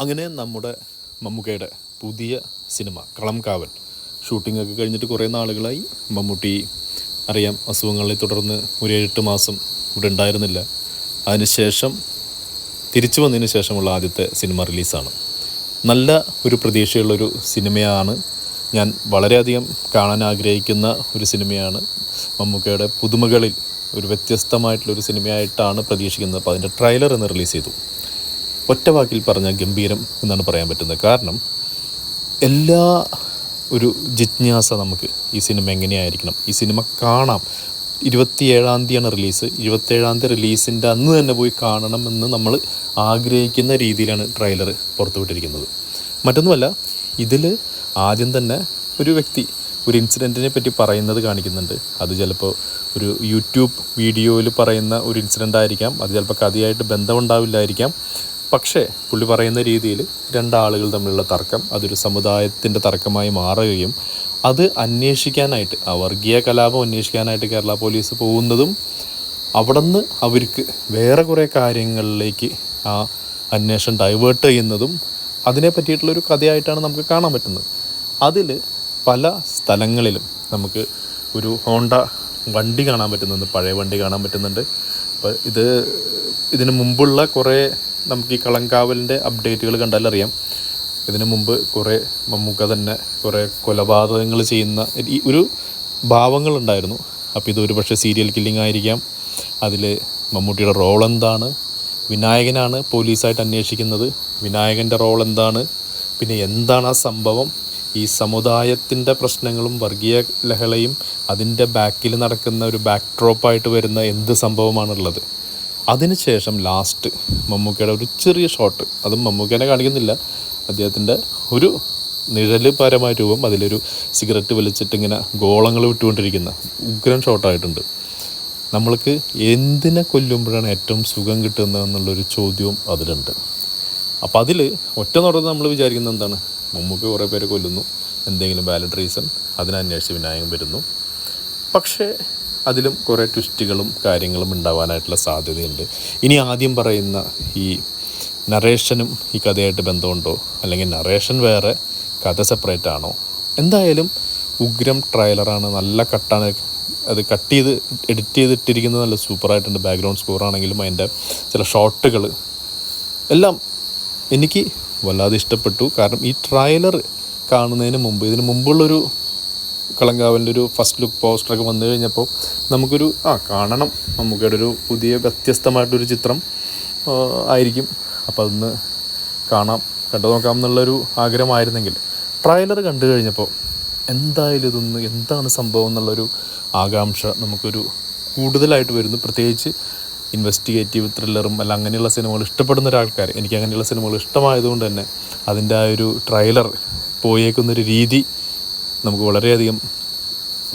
അങ്ങനെ നമ്മുടെ മമ്മൂക്കയുടെ പുതിയ സിനിമ കളംകാവൽ ഷൂട്ടിങ്ങൊക്കെ കഴിഞ്ഞിട്ട് കുറേ നാളുകളായി. മമ്മൂട്ടി അറിയാം, അസുഖങ്ങളെ തുടർന്ന് ഒരു 8 മാസം ഇവിടെ ഉണ്ടായിരുന്നില്ല. അതിനുശേഷം തിരിച്ചു വന്നതിന് ശേഷമുള്ള ആദ്യത്തെ സിനിമ റിലീസാണ്. നല്ല ഒരു പ്രതീക്ഷയുള്ളൊരു സിനിമയാണ്. ഞാൻ വളരെയധികം കാണാൻ ആഗ്രഹിക്കുന്ന ഒരു സിനിമയാണ്. മമ്മൂക്കയുടെ പുതുമകളിൽ ഒരു വ്യത്യസ്തമായിട്ടുള്ളൊരു സിനിമയായിട്ടാണ് പ്രതീക്ഷിക്കുന്നത്. അപ്പോൾ അതിൻ്റെ ട്രെയിലർ ഇന്ന് റിലീസ് ചെയ്തു. ഒറ്റ വാക്കിൽ പറഞ്ഞാൽ ഗംഭീരം എന്നാണ് പറയാൻ പറ്റുന്നത്. കാരണം എല്ലാ ഒരു ജിജ്ഞാസ നമുക്ക് ഈ സിനിമ എങ്ങനെയായിരിക്കണം, ഈ സിനിമ കാണാം. 27-ാം തീയതിയാണ് റിലീസ്. 27-ാം തീയതി റിലീസിൻ്റെ അന്ന് തന്നെ പോയി കാണണമെന്ന് നമ്മൾ ആഗ്രഹിക്കുന്ന രീതിയിലാണ് ട്രെയിലർ പുറത്തുവിട്ടിരിക്കുന്നത്. മറ്റൊന്നുമല്ല, ഇതിൽ ആദ്യം തന്നെ ഒരു വ്യക്തി ഒരു ഇൻസിഡൻറ്റിനെ പറ്റി പറയുന്നത് കാണിക്കുന്നുണ്ട്. അത് ചിലപ്പോൾ ഒരു യൂട്യൂബ് വീഡിയോയിൽ പറയുന്ന ഒരു ഇൻസിഡൻ്റ് ആയിരിക്കാം, അത് ചിലപ്പോൾ കഥയായിട്ട് ബന്ധമുണ്ടാവില്ലായിരിക്കാം. പക്ഷേ പുള്ളി പറയുന്ന രീതിയിൽ രണ്ടാളുകൾ തമ്മിലുള്ള തർക്കം അതൊരു സമുദായത്തിൻ്റെ തർക്കമായി മാറുകയും അത് അന്വേഷിക്കാനായിട്ട്, ആ വർഗീയ കലാപം അന്വേഷിക്കാനായിട്ട് കേരള പോലീസ് പോകുന്നതും അവിടെ നിന്ന് അവർക്ക് വേറെ കുറേ കാര്യങ്ങളിലേക്ക് ആ അന്വേഷണം ഡൈവേർട്ട് ചെയ്യുന്നതും അതിനെ പറ്റിയിട്ടുള്ളൊരു കഥയായിട്ടാണ് നമുക്ക് കാണാൻ പറ്റുന്നത്. അതിൽ പല സ്ഥലങ്ങളിലും നമുക്ക് ഒരു ഹോണ്ട വണ്ടി കാണാൻ പറ്റുന്നുണ്ട്, പഴയ വണ്ടി കാണാൻ പറ്റുന്നുണ്ട്. അപ്പോൾ ഇതിന് മുമ്പുള്ള കുറേ നമുക്ക് ഈ കളംകാവലിൻ്റെ അപ്ഡേറ്റുകൾ കണ്ടാലറിയാം. ഇതിനു മുമ്പ് കുറേ മമ്മൂക്ക തന്നെ കുറേ കൊലപാതകങ്ങൾ ചെയ്യുന്ന ഈ ഒരു ഭാവങ്ങളുണ്ടായിരുന്നു. അപ്പോൾ ഇതൊരു പക്ഷേ സീരിയൽ കില്ലിംഗ് ആയിരിക്കാം. അതിൽ മമ്മൂട്ടിയുടെ റോൾ എന്താണ്? വിനായകനാണ് പോലീസായിട്ട് അന്വേഷിക്കുന്നത്. വിനായകൻ്റെ റോൾ എന്താണ്? പിന്നെ എന്താണ് ആ സംഭവം? ഈ സമുദായത്തിൻ്റെ പ്രശ്നങ്ങളും വർഗീയ ലഹളയും അതിൻ്റെ ബാക്കിൽ നടക്കുന്ന ഒരു ബാക്ക് ഡ്രോപ്പായിട്ട് വരുന്ന എന്ത് സംഭവമാണുള്ളത്? അതിനുശേഷം ലാസ്റ്റ് മമ്മൂക്കയുടെ ഒരു ചെറിയ ഷോട്ട്, അതും മമ്മൂക്കനെ കാണിക്കുന്നില്ല, അദ്ദേഹത്തിൻ്റെ ഒരു നിഴൽ പരമായ രൂപം, അതിലൊരു സിഗരറ്റ് വലിച്ചിട്ട് ഇങ്ങനെ ഗോളങ്ങൾ വിട്ടുകൊണ്ടിരിക്കുന്ന ഉഗ്രൻ ഷോട്ടായിട്ടുണ്ട്. നമ്മൾക്ക് എന്തിനെ കൊല്ലുമ്പോഴാണ് ഏറ്റവും സുഖം കിട്ടുന്നതെന്നുള്ളൊരു ചോദ്യവും അതിലുണ്ട്. അപ്പോൾ അതിൽ ഒറ്റ നോട്ടത്തിൽ നമ്മൾ വിചാരിക്കുന്നത് എന്താണ്? മമ്മൂക്ക കുറേ പേരെ കൊല്ലുന്നു, എന്തെങ്കിലും വാലിഡ് റീസൺ, അതിനന്വേഷിച്ച് വിനായകൻ വരുന്നു. പക്ഷേ അതിലും കുറേ ട്വിസ്റ്റുകളും കാര്യങ്ങളും ഉണ്ടാവാനായിട്ടുള്ള സാധ്യതയുണ്ട്. ഇനി ആദ്യം പറയുന്ന ഈ നറേഷനും ഈ കഥയായിട്ട് ബന്ധമുണ്ടോ, അല്ലെങ്കിൽ നറേഷൻ വേറെ കഥ സെപ്പറേറ്റ് ആണോ? എന്തായാലും ഉഗ്രം ട്രെയിലറാണ്, നല്ല കട്ടാണ്. അത് കട്ട് ചെയ്ത് എഡിറ്റ് ചെയ്തിട്ടിരിക്കുന്നത് നല്ല സൂപ്പറായിട്ടുണ്ട്. ബാക്ക്ഗ്രൗണ്ട് സ്കോർ ആണെങ്കിലും അതിൻ്റെ ചില ഷോട്ടുകൾ എല്ലാം എനിക്ക് വല്ലാതെ ഇഷ്ടപ്പെട്ടു. കാരണം ഈ ട്രെയിലർ കാണുന്നതിന് മുമ്പ്, ഇതിന് മുമ്പുള്ളൊരു കളംകാവലിൻ്റെ ഒരു ഫസ്റ്റ് ലുക്ക് പോസ്റ്ററൊക്കെ വന്നു കഴിഞ്ഞപ്പോൾ നമുക്കൊരു കാണണം, നമുക്കൊരു ഒരു പുതിയ വ്യത്യസ്തമായിട്ടൊരു ചിത്രം ആയിരിക്കും. അപ്പോൾ അതൊന്ന് കണ്ടു നോക്കാം എന്നുള്ളൊരു ആഗ്രഹമായിരുന്നെങ്കിൽ, ട്രെയിലർ കണ്ടു കഴിഞ്ഞപ്പോൾ എന്തായാലും ഇതൊന്ന് എന്താണ് സംഭവം എന്നുള്ളൊരു ആകാംക്ഷ നമുക്കൊരു കൂടുതലായിട്ട് വരുന്നു. പ്രത്യേകിച്ച് ഇൻവെസ്റ്റിഗേറ്റീവ് ത്രില്ലറും അല്ല അങ്ങനെയുള്ള സിനിമകൾ ഇഷ്ടപ്പെടുന്ന ഒരാൾക്കാർ, എനിക്ക് അങ്ങനെയുള്ള സിനിമകൾ ഇഷ്ടമായതുകൊണ്ട് തന്നെ അതിൻ്റെ ആ ഒരു ട്രെയിലർ പോയേക്കുന്നൊരു രീതി നമുക്ക് വളരെയധികം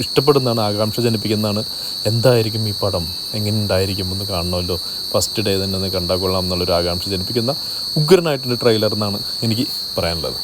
ഇഷ്ടപ്പെടുന്നതാണ്, ആകാംക്ഷ ജനിപ്പിക്കുന്നതാണ്. എന്തായിരിക്കും ഈ പടം, എങ്ങനെ ഉണ്ടായിരിക്കും എന്ന് കാണണമല്ലോ, ഫസ്റ്റ് ഡേ തന്നെ ഒന്ന് കണ്ടാൽ കൊള്ളാം എന്നുള്ളൊരു ആകാംക്ഷ ജനിപ്പിക്കുന്ന ഉഗ്രനായിട്ടൊരു ട്രെയിലർ എന്നാണ് എനിക്ക് പറയാനുള്ളത്.